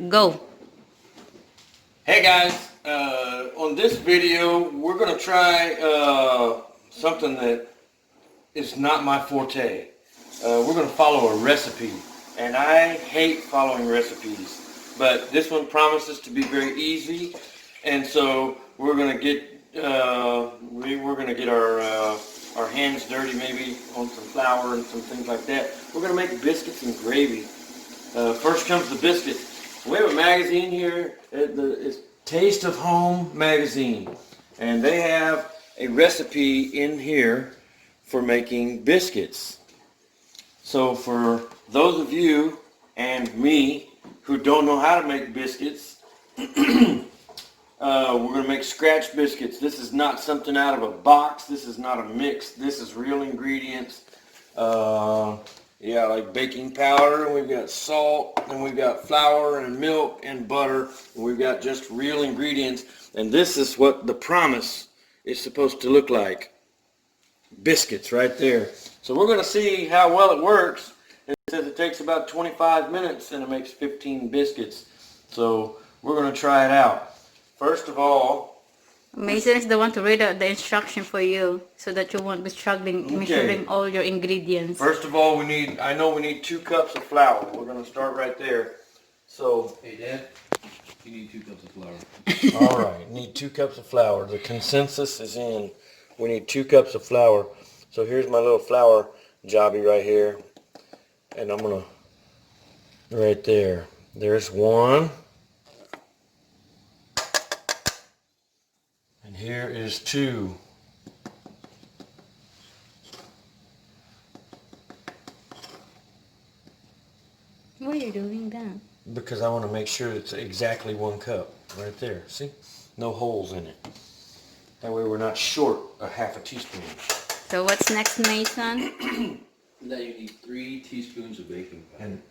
go. Hey guys, on this video we're going to try something that is not my forte. We're going to follow a recipe, and I hate following recipes, but this one promises to be very easy, and so we're going to get our hands dirty, maybe on some flour and some things like that. We're going to make biscuits and gravy. First comes the biscuit. We have a magazine here. It's Taste of Home magazine, and they have a recipe in here for making biscuits. So for those of you and me who don't know how to make biscuits, we're going to make scratch biscuits. This is not something out of a box. This is not a mix. This is real ingredients. Like baking powder, and we've got salt, and we've got flour and milk and butter, and we've got just real ingredients. And this is what the promise is supposed to look like. Biscuits right there. So we're going to see how well it works. It says it takes about 25 minutes and it makes 15 biscuits. So we're going to try it out. First of all, Mason is the one to read out the instruction for you so that you won't be struggling measuring all your ingredients. First of all, I know we need 2 cups of flour. We're going to start right there. So, hey Dad, you need 2 cups of flour. All right, need 2 cups of flour. The consensus is in. We need 2 cups of flour. So here's my little flour jobby right here. And I'm going to, right there. There's 1. And here is 2. Why are you doing that? Because I want to make sure it's exactly 1 cup. Right there. See? No holes in it. That way we're not short a half a teaspoon. So what's next, Mason? Now you need 3 teaspoons of baking powder. And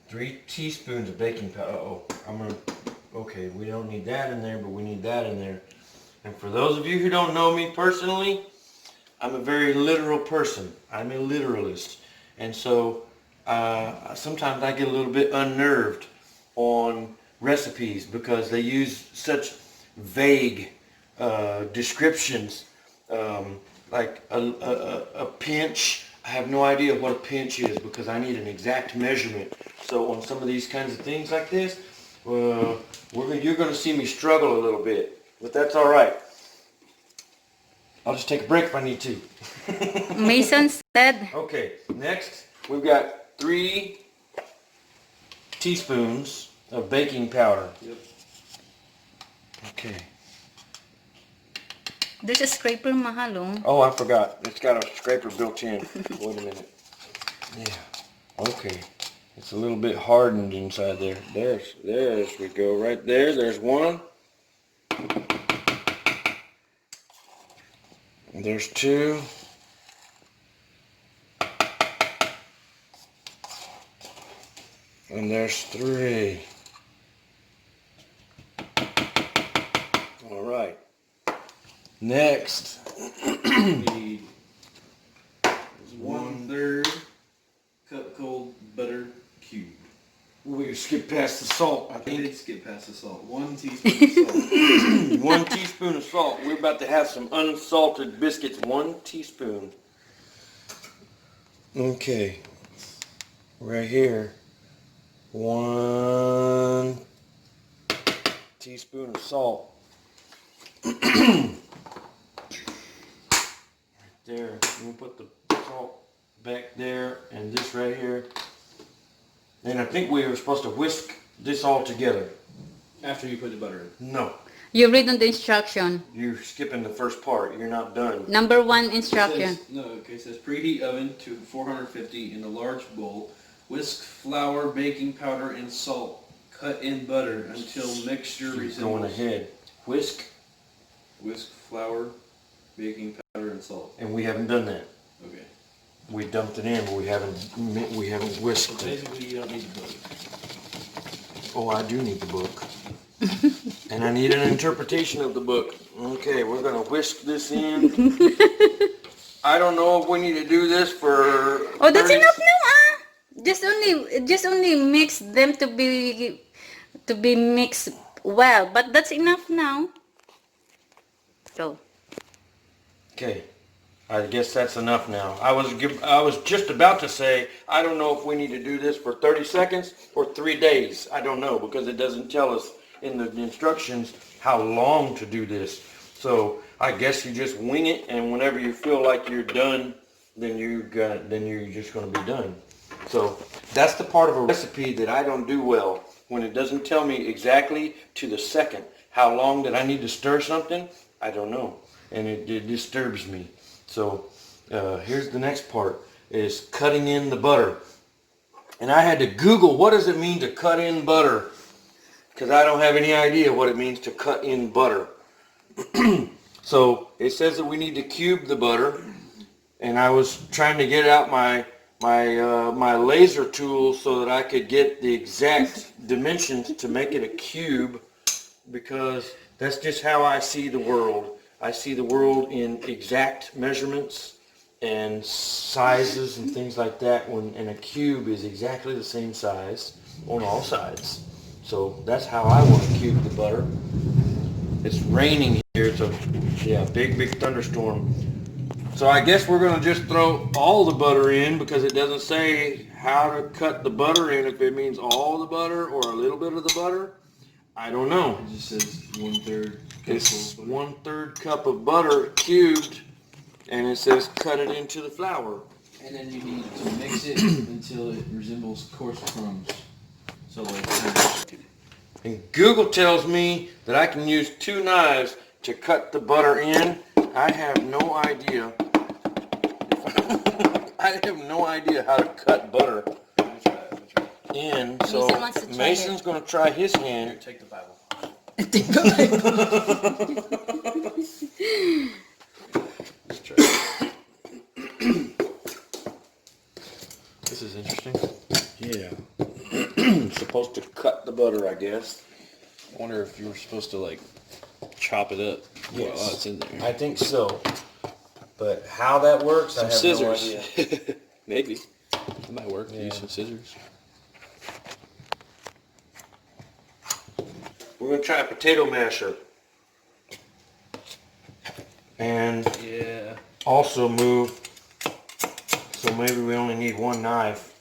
3 teaspoons of baking powder. Okay, we don't need that in there, but we need that in there. And for those of you who don't know me personally, I'm a very literal person. I'm a literalist. And so sometimes I get a little bit unnerved on recipes because they use such vague descriptions, like a pinch. I have no idea what a pinch is because I need an exact measurement. So on some of these kinds of things like this, you're going to see me struggle a little bit. But that's all right. I'll just take a break if I need to. Mason said. Okay, next we've got 3 teaspoons of baking powder. Yep. Okay. There's a scraper, mahalo. Oh, I forgot. It's got a scraper built in. Wait a minute. Yeah. Okay. It's a little bit hardened inside there. There we go. Right there. There's 1. There's 2. And there's 3. All right. Next, You need 1/3 cup cold butter cube. we skipped past the salt, I I think. did skip past the salt. 1 teaspoon of salt. 1 teaspoon of salt. We're about to have some unsalted biscuits. 1 teaspoon. Okay. Right here. 1 teaspoon of salt. Right there. We'll put the salt back there and this right here. And I think we were supposed to whisk this all together. After you put the butter in. No. You read on the instruction. You're skipping the first part. You're not done. Number 1 instruction. It says preheat oven to 450 in a large bowl. Whisk flour, baking powder, and salt. Cut in butter until mixture resembles. Going ahead. Whisk. Whisk flour, baking powder, and salt. And we haven't done that. Okay. We dumped it in, but we haven't whisked it. Basically, you don't need the book. Oh, I do need the book. And I need an interpretation of the book. Okay, we're going to whisk this in. I don't know if we need to do this for... Oh, that's enough now, ah! Just only mix them to be to be mixed well, but that's enough now. So Okay, I guess that's enough now. I was just about to say, I don't know if we need to do this for 30 seconds or 3 days. I don't know, because it doesn't tell us in the instructions how long to do this. So I guess you just wing it, and whenever you feel like you're done, then you're just gonna be done. So that's the part of a recipe that I don't do well, when it doesn't tell me exactly to the second how long that I need to stir something. I don't know, and it disturbs me. So here's the next part, is cutting in the butter. And I had to Google, what does it mean to cut in butter? Because I don't have any idea what it means to cut in butter. So it says that we need to cube the butter, and I was trying to get out my laser tool so that I could get the exact dimensions to make it a cube, because that's just how I see the world. I see the world in exact measurements and sizes and things like that, and a cube is exactly the same size on all sides. So that's how I want to cube the butter. It's raining here. It's a big thunderstorm. So I guess we're going to just throw all the butter in, because it doesn't say how to cut the butter in, if it means all the butter or a little bit of the butter. I don't know. It just says 1/3. It's 1/3 cup of butter cubed, and it says cut it into the flour. And then you need to mix it until it resembles coarse crumbs. So like, And Google tells me that I can use 2 knives to cut the butter in. I have no idea. I have no idea how to cut butter in. So Mason wants to try Mason's going to try his hand. take the Bible. Let's try it. This is interesting. Yeah. Supposed to cut the butter, I guess. I wonder if you were supposed to like chop it up while Yes. it's in there. I think so. But how that works, I have Scissors. no idea. Maybe. It might work. Yeah. Use some scissors. We're going to try a potato masher. And Yeah. also move, so maybe we only need 1 knife.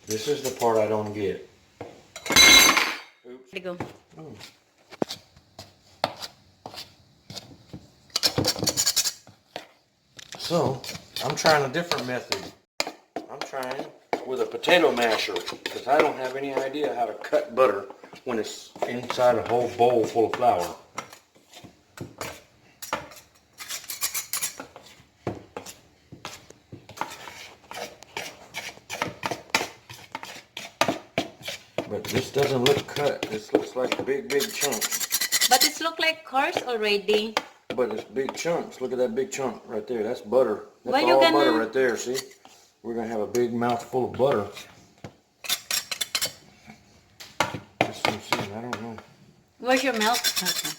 This is the part I don't get. there you go. Oh. So, I'm trying a different method. I'm trying with a potato masher, because I don't have any idea how to cut butter when it's inside a whole bowl full of flour. But this doesn't look cut. This looks like big chunks. But it look like coarse already. But it's big chunks. Look at that big chunk right there. That's butter. That's Why you all gonna- butter right there, see? We're going to have a big mouthful of butter. Just some season, I don't know. Where's your milk? Okay.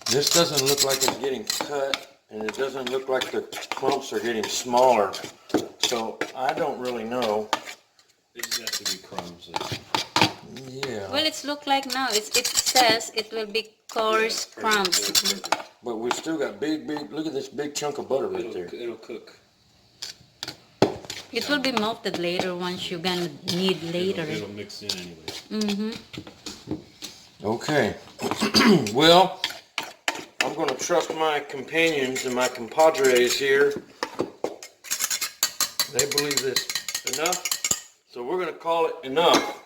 This doesn't look like it's getting cut, and it doesn't look like the clumps are getting smaller. So I don't really know. It just has to be crumbs. Yeah. Well, it's look like now. It says it will be coarse crumbs. Mhm. But we still got big, look at this big chunk of butter right there. It'll cook. It will be melted later once you're gonna need later. It'll mix in anyway. Mm-hmm. Okay. Well, I'm going to trust my companions and my compadres here. They believe this enough, so we're going to call it enough.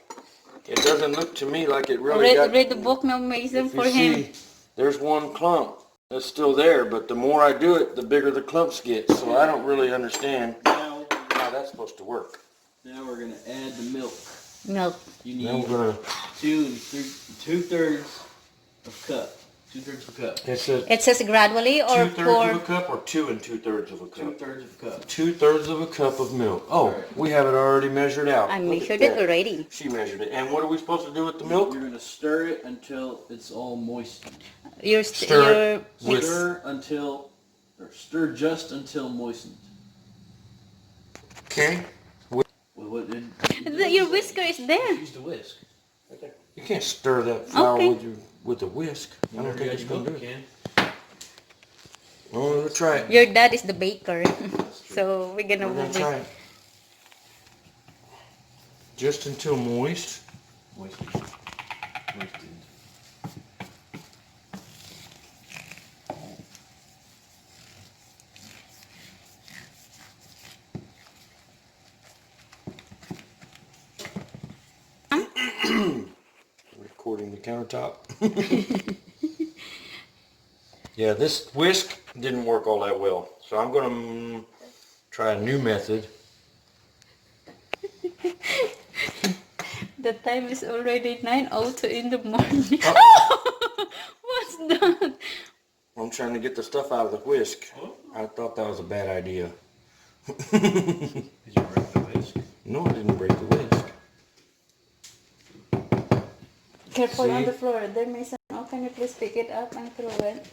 It doesn't look to me like it really got... Read the book now, Mason, If for you him. see, there's 1 clump that's still there, but the more I do it, the bigger the clumps get. So I don't really understand Now, how that's supposed to work. now we're gonna add the milk. Milk. You Now need we're going to... 2 2/3 of cup. 2/3 of a cup. It says gradually or 2/3 pour. of a cup or 2 2/3 of a cup? 2/3 of a cup. 2/3 of a cup of milk. Oh, Right. we have it already measured out. I Look at measured it that. already. She measured it. And what are we supposed to do with the milk? You're gonna stir it until it's all moistened. Stir it with- Stir just until moistened. Okay. Well, what did Your whisker is there. use the whisk? You can't stir that flour Okay. with a whisk. I don't think it's going to do it. Can. Well, we'll try it. Your dad is the baker. So we're gonna We're going to try it. Just until moist. Moistened. Recording the countertop. Yeah, this whisk didn't work all that well. So I'm going to try a new method. The time is already 9:02 in the morning. What's that? I'm trying to get the stuff out of the whisk. I thought that was a bad idea. Did you break the whisk? No, I didn't break the whisk. Careful on See? the floor. There, Mason. Oh, can you please pick it up and throw it?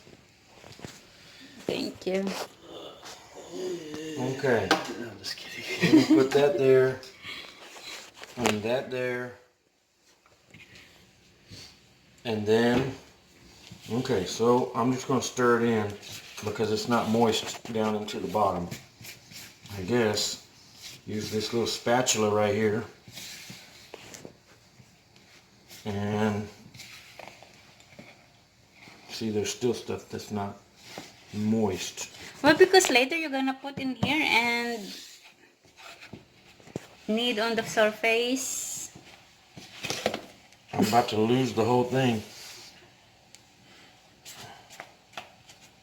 Thank you. Okay. No, I'm just kidding. I'm gonna put that there. And that there. And then, okay, so I'm just going to stir it in because it's not moist down into the bottom. I guess use this little spatula right here. And see, there's still stuff that's not moist. Well, because later you're gonna put in here and knead on the surface. I'm about to lose the whole thing.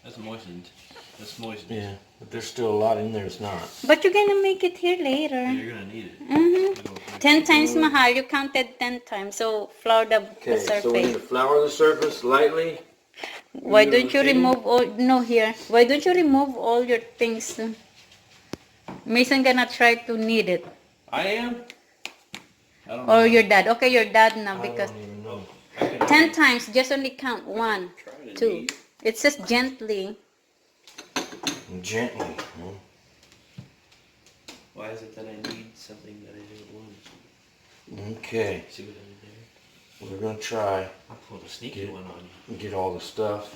That's moistened. That's moistened. Yeah, but there's still a lot in there it's not. But you're gonna make it here later. Yeah, you're gonna need it. Mm-hmm. 10 times, Mahal. You counted 10 times. So flour the Okay, surface. so we need to flour the surface lightly. Why Use don't you the table? remove all? No, here. Why don't you remove all your things? Mason gonna try to knead it. I am? I don't Or know. your dad. Okay, your dad now I because don't even know. 10 times. Just only count. 1, 2. It says gently. Gently. Huh? Why is it that I need something that I didn't want? Okay, See what I did there? we're gonna try I pulled a sneaky one on you. and get all the stuff.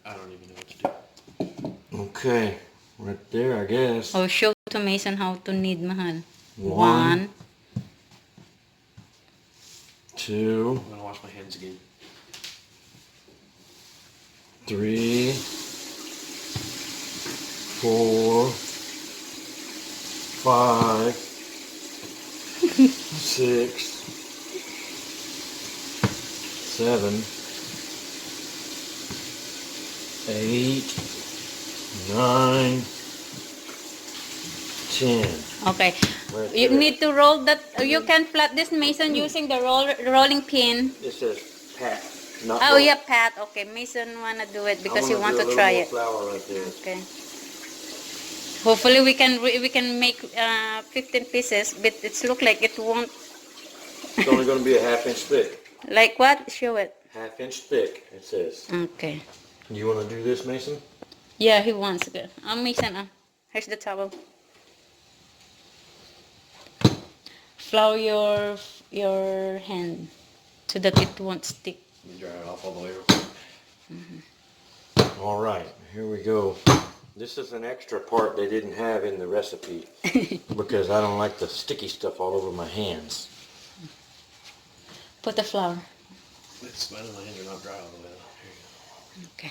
I don't even know what to do. Okay, right there, I guess. Oh, show to Mason how to knead, Mahal. 1, 1. 2, I'm gonna wash my hands again. 3, 4, 5, 6, 7, 8, 9, 10. Okay. Right You there. need to roll that. You can flat this, Mason, using the rolling pin. It says pat, not Oh, roll. yeah, Pat. Okay, Mason wanna do it because I'm he gonna want do a to little try more it. flour right there. Okay. Hopefully we can make 15 pieces, but it's look like it won't. It's only going to be a 1/2 inch thick. Like what? Show it. 1/2 inch thick, it says. Okay. You want to do this, Mason? Yeah, he wants it. Mason, here's the towel. Flour your hand so that it won't stick. Let me dry it off all the way. All right, here we go. This is an extra part they didn't have in the recipe because I don't like the sticky stuff all over my hands. Put the flour. It's my hands are not dry all the way. Here you go. Okay.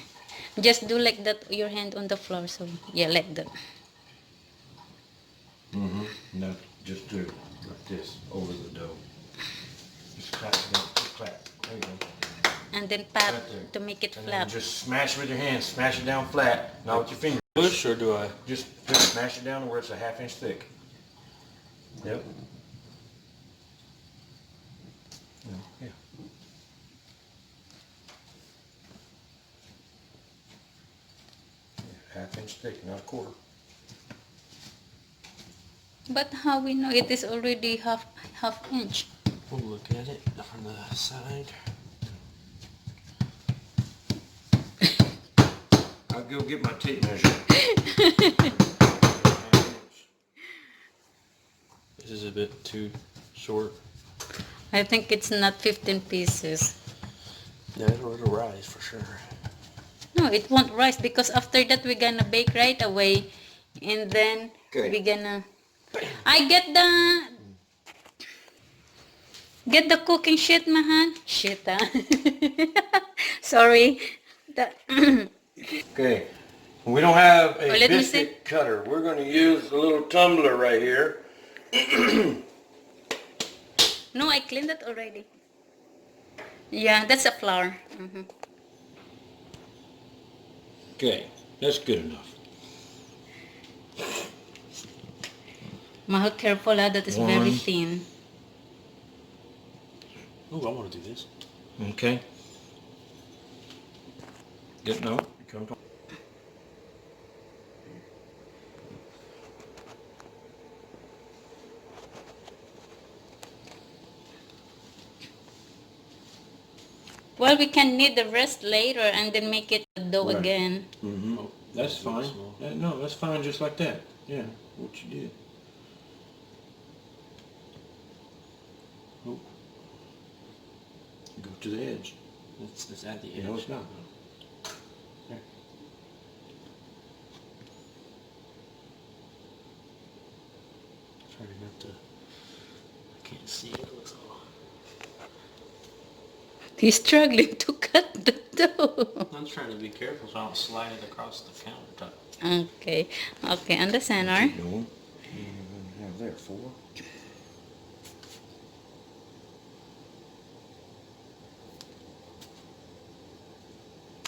Just do like that, your hand on the floor. So yeah, like that. No, just do it like this over the dough. Just clap it down, just clap. There you go. And then pat Right there. to make it And flat. then just smash with your hands, smash it down flat, not with your fingers. Push or do I? Just smash it down to where it's a 1/2 inch thick. Yep. Yeah. Half-inch thick, not a quarter. But how we know it is already half inch? We'll look at it from the side. I'll go get my tape measure. This is a bit too short. I think it's not 15 pieces. Yeah, it'll rise for sure. No, it won't rise because after that we're gonna bake right away, and then Okay. we're gonna. I get the cooking sheet, Mahan. Shit, ah. Sorry. Okay. We don't have a Oh, let me biscuit cutter. We're going to use a little tumbler right here. No, I cleaned it already. Yeah, that's a flour. Okay, that's good enough. Mahal, careful, that is very One. thin. Oh, I want to do this. Okay. Good, no. Come to. Well, we can knead the rest later and then make it a dough Right. again. Mm-hmm. Oh, that's fine. No, that's fine just like that. Yeah, what you did. Oh. Go to the edge. It's at the edge. No, it's not. There. Trying not to. I can't see it. It looks all. He's struggling to cut the dough. I'm trying to be careful so I don't slide it across the countertop. Okay, okay, on the center. No. Have there 4.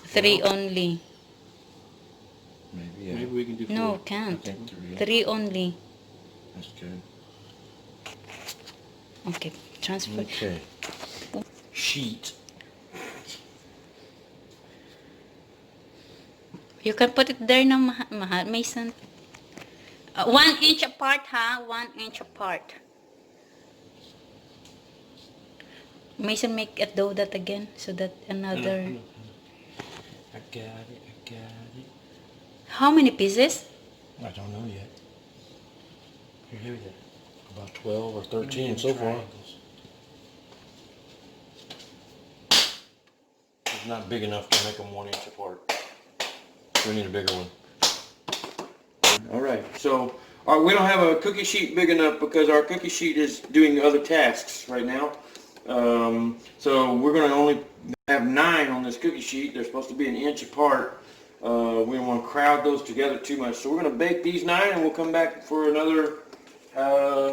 Three only. Maybe, yeah. Maybe we can do 4. No, I can't. think 3. 3 only. That's good. Okay, transfer. Okay. Sheet. You can put it there now, Mahal, Mason. 1 inch apart, ha? 1 inch apart. Mason, make it dough that again so that another. I got it. How many pieces? I don't know yet. Here we go. About 12 or 13 so far. It's not big enough to make them 1 inch apart. We need a bigger one. Alright, so we don't have a cookie sheet big enough because our cookie sheet is doing other tasks right now. So we're going to only have 9 on this cookie sheet. They're supposed to be 1 inch apart. We don't want to crowd those together too much. So we're going to bake these 9 and we'll come back for another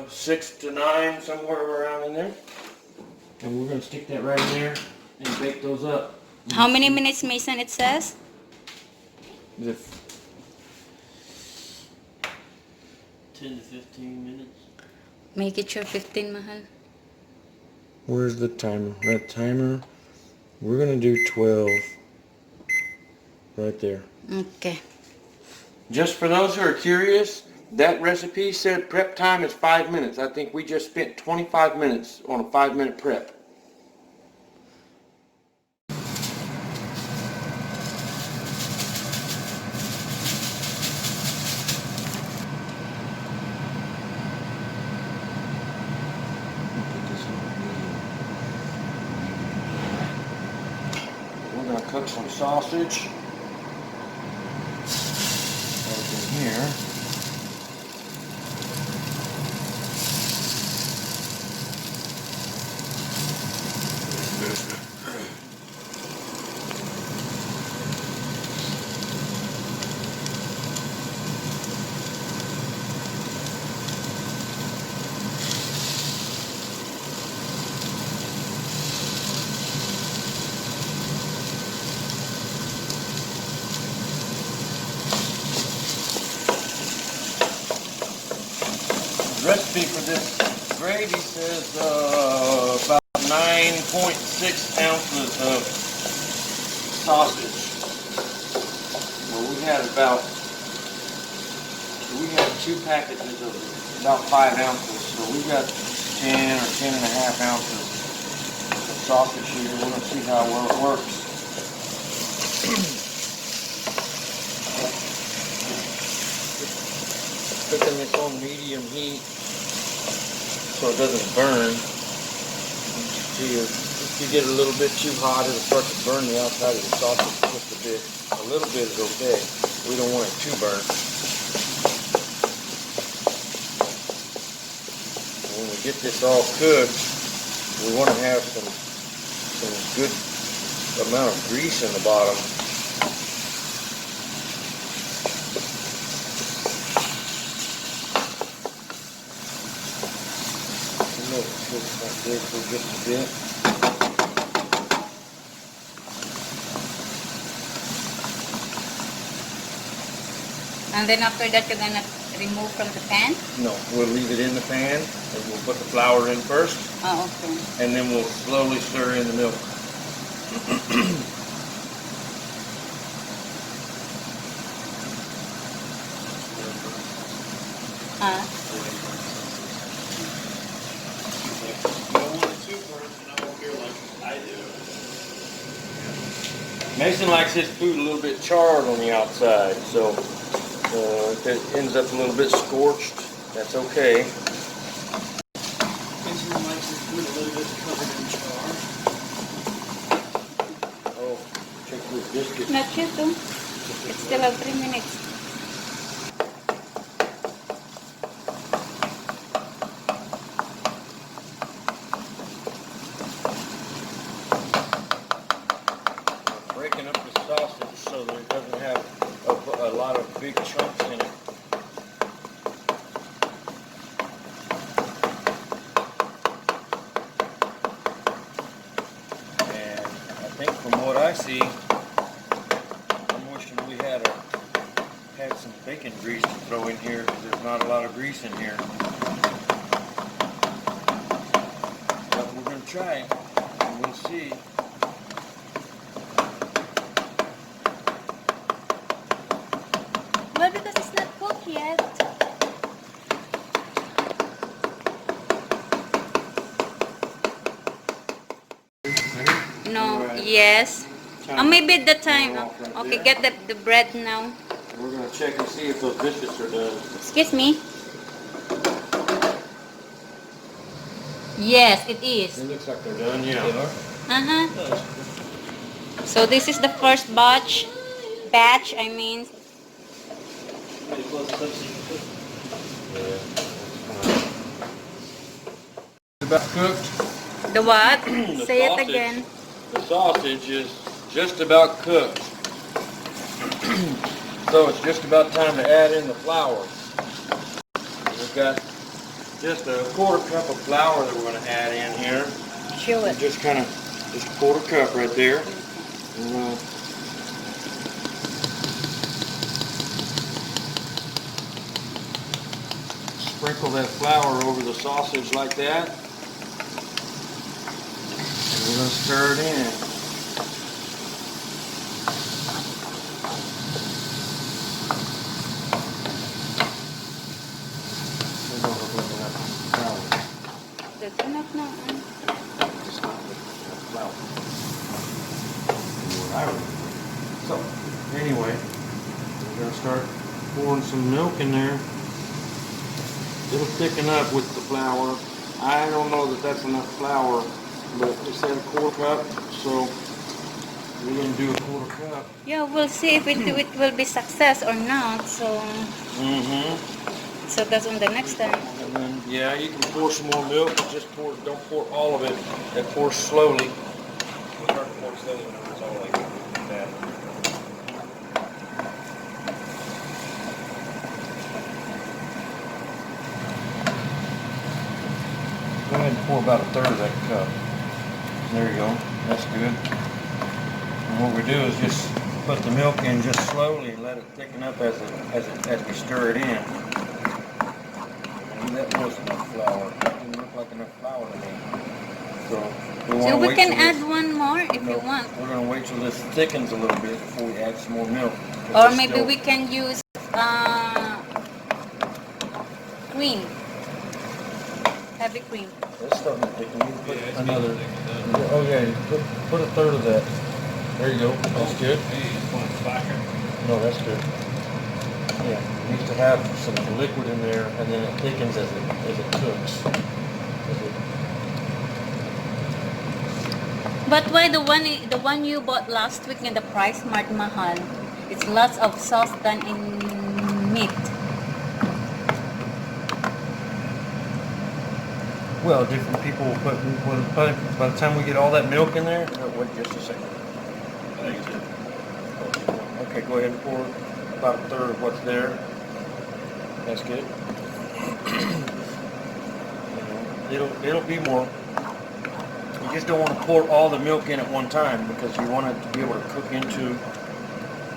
6 to 9, somewhere around in there. And we're going to stick that right in there and bake those up. How many minutes, Mason, it says? 10 to 15 minutes. Make it sure 15, Mahal. Where's the timer? That timer, we're going to do 12 right there. Okay. Just for those who are curious, that recipe said prep time is 5 minutes. I think we just spent 25 minutes on a 5-minute prep. We're going to cook some sausage over here. The recipe for this gravy says about 9 9.6 ounces of sausage. Well, we had 2 packages of about 5 ounces, so we got 10 or 10 and a half ounces of sausage here. We're going to see how well it works. Cooking this on medium heat so it doesn't burn. See, if you get it a little bit too hot, it'll start to burn the outside of the sausage just a bit. A little bit is okay. We don't want it too burnt. When we get this all cooked, we want to have some good amount of grease in the bottom. Like this for just a bit. And then after that, you're gonna remove from the pan? No, we'll leave it in the pan and we'll put the flour in first. Oh, okay. And then we'll slowly stir in the milk. Mason likes his food a little bit charred on the outside, so if it ends up a little bit scorched, that's okay. Mason likes his food a little bit covered in char. Oh, check this biscuit. Not yet, though. It's still have 3 minutes. Breaking up the sausage so that it doesn't have a lot of big chunks in it. And I think from what I see, I'm wishing we had some bacon grease to throw in here because there's not a lot of grease in here. But we're going to try it and we'll see. Well, because it's not cooked yet. No, Right. yes. Maybe at the time. Right Okay, there. get the bread now. We're going to check and see if those biscuits are done. Excuse me. Yes, it is. It looks like they're done, yeah. Uh-huh. So this is the first batch, I mean. It's about cooked. The what? The Say it sausage. again. The sausage is just about cooked. So it's just about time to add in the flour. We've got just a 1/4 cup of flour that we're going to add in here. Show it. Just a 1/4 cup right there. And we'll sprinkle that flour over the sausage like that. And we're going to stir it in. That's enough now. So, anyway, we're going to start pouring some milk in there. It'll thicken up with the flour. I don't know that that's enough flour, but it said 1/4 cup, so we're going to do a 1/4 cup. Yeah, we'll see if it will be success or not. So, so that's on the next time. And then, yeah, you can pour some more milk, but just don't pour all of it, and pour slowly. We'll start to pour slowly when it's all like that. Go ahead and pour about 1/3 of that cup. There you go. That's good. And what we do is just put the milk in just slowly and let it thicken up as we stir it in. And that was enough flour. It didn't look like enough flour to me. So So we can add one more if you want. We're going to wait till this thickens a little bit before we add some more milk. Or maybe we can use cream. Heavy cream. It's starting to thicken. You can put another. Oh yeah, you put a third of that. There you go. That's good. No, that's good. Yeah, it needs to have some liquid in there, and then it thickens as it cooks. But why the one you bought last week in the Price Mart mahal? It's lots of sauce than in meat. Well, different people will put. By the time we get all that milk in there, wait just a second. Okay, go ahead and pour about a third of what's there. That's good. It'll be more. You just don't want to pour all the milk in at one time because you want it to be able to cook into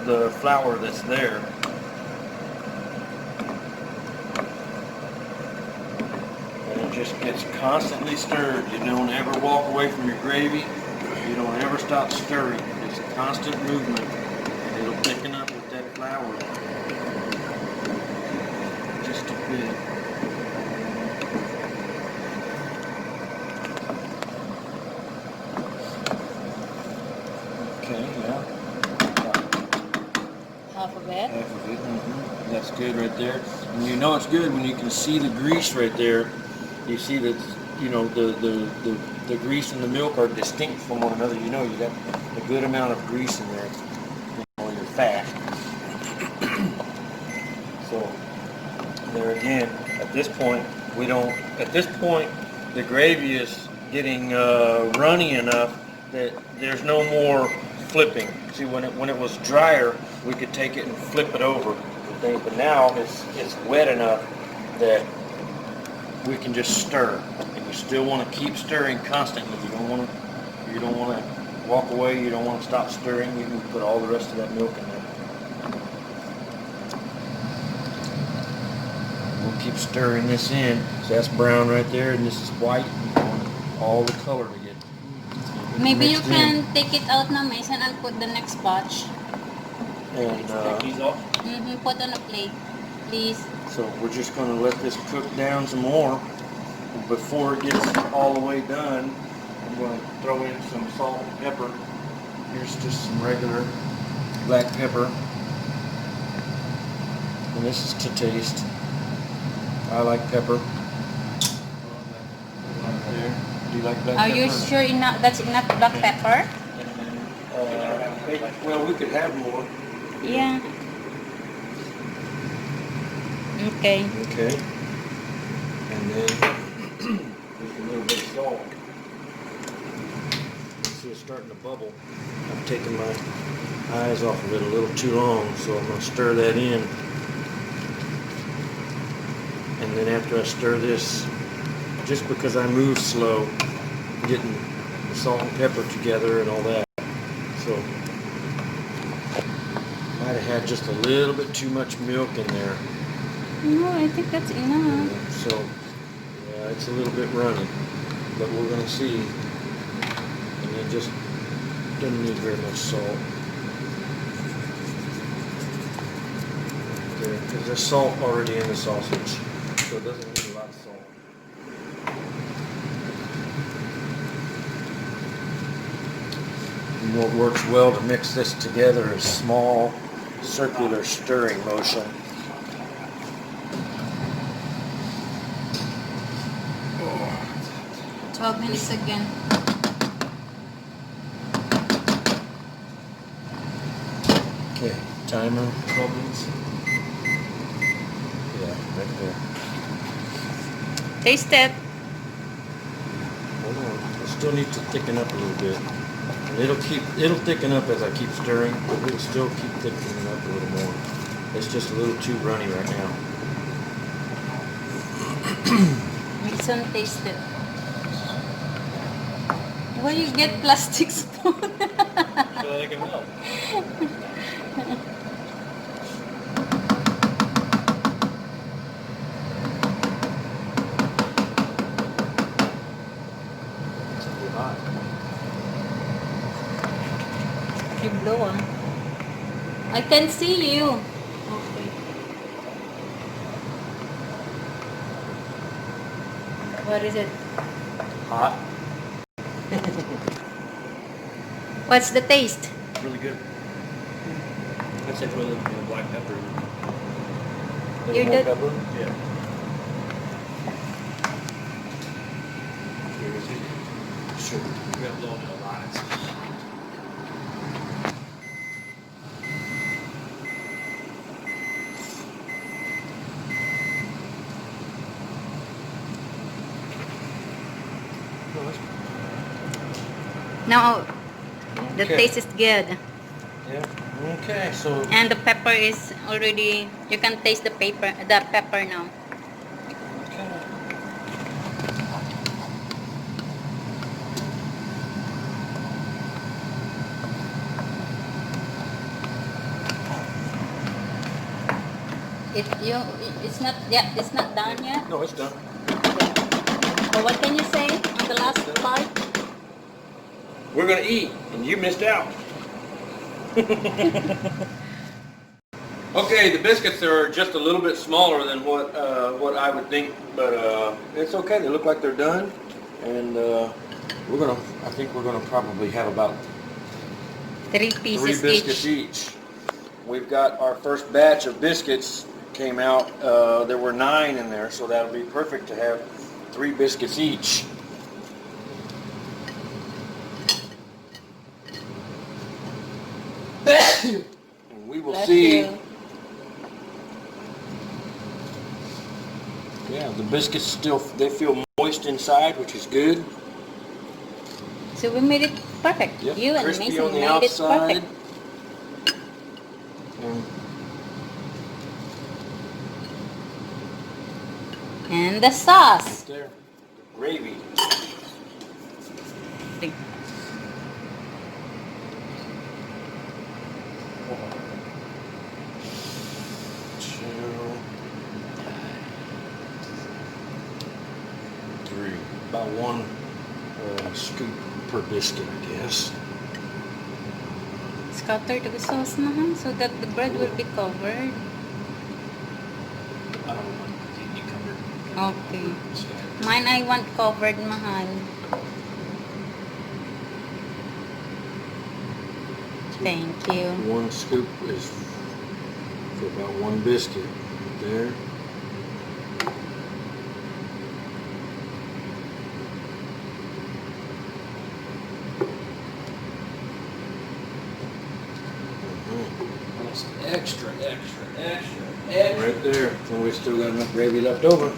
the flour that's there. And it just gets constantly stirred. You don't ever walk away from your gravy. You don't ever stop stirring. It's a constant movement. And it'll thicken up with that flour. Just a bit. Okay, yeah. Half of it. Half of it. That's good right there. And you know it's good when you can see the grease right there. You see that, you know, the grease and the milk are distinct from one another. You know you got a good amount of grease in there, you know, your fat. So there again, at this point the gravy is getting runny enough that there's no more flipping. See, when it was drier, we could take it and flip it over, but now it's wet enough that we can just stir. And you still want to keep stirring constantly. You don't want to walk away. You don't want to stop stirring. You can put all the rest of that milk in there. We'll keep stirring this in. So that's brown right there, and this is white. You want all the color to get. Maybe you can take it out now, Mason, and put the next batch. And These off. Put on a plate, please. so we're just going to let this cook down some more. Before it gets all the way done, I'm going to throw in some salt and pepper. Here's just some regular black pepper. And this is to taste. I like pepper. Right there. Do you like black Are pepper? you sure that's enough black pepper? Well, we could have more. Yeah. Okay. Okay. And then just a little bit of salt. See, it's starting to bubble. I'm taking my eyes off of it a little too long, so I'm going to stir that in. And then after I stir this, just because I move slow, getting the salt and pepper together and all that, so might have had just a little bit too much milk in there. No, I think that's enough. So, yeah, it's a little bit runny, but we're going to see. And it just doesn't need very much salt. Because there's salt already in the sausage, so it doesn't need a lot of salt. And what works well to mix this together is small circular stirring motion. 12 minutes again. Okay, timer, 12 minutes. Yeah, right there. Taste it. Hold on, it still needs to thicken up a little bit. And it'll thicken up as I keep stirring, but it'll still keep thickening up a little more. It's just a little too runny right now. Mason, taste it. Where you get plastic spoon? So they can melt. It's too hot. You blow, ah. I can see you. Okay. What is it? Hot. What's the taste? Really good. I'd say throw a little bit of black pepper in it. You More did- pepper? Yeah. Sure. We got blown out a lot. No, the Okay. taste is good. Yeah. Okay, so And the pepper is already, you can taste the pepper now. It's not, yeah, it's not done yet. no, it's done. But what can you say on the last part? We're gonna eat, and you missed out. Okay, the biscuits are just a little bit smaller than what I would think, but it's okay. They look like they're done, and I think we're gonna probably have about 3 3 pieces biscuits each. each. We've got our first batch of biscuits came out. There were 9 in there, so that'll be perfect to have 3 biscuits each. And we will Bless see. you. Yeah, the biscuits still, they feel moist inside, which is good. So we made it perfect. Yep, You and crispy Mason on the made outside. it perfect. And And the sauce. there, gravy. Two, 3, about 1 scoop per biscuit, I guess. Scatter the sauce naman so that the bread will be covered. I don't want it completely covered. Okay. So, Mine I want covered, mahal. Thank you. 1 scoop is for about 1 biscuit. There. almost extra. Right there. And we still got enough gravy left over.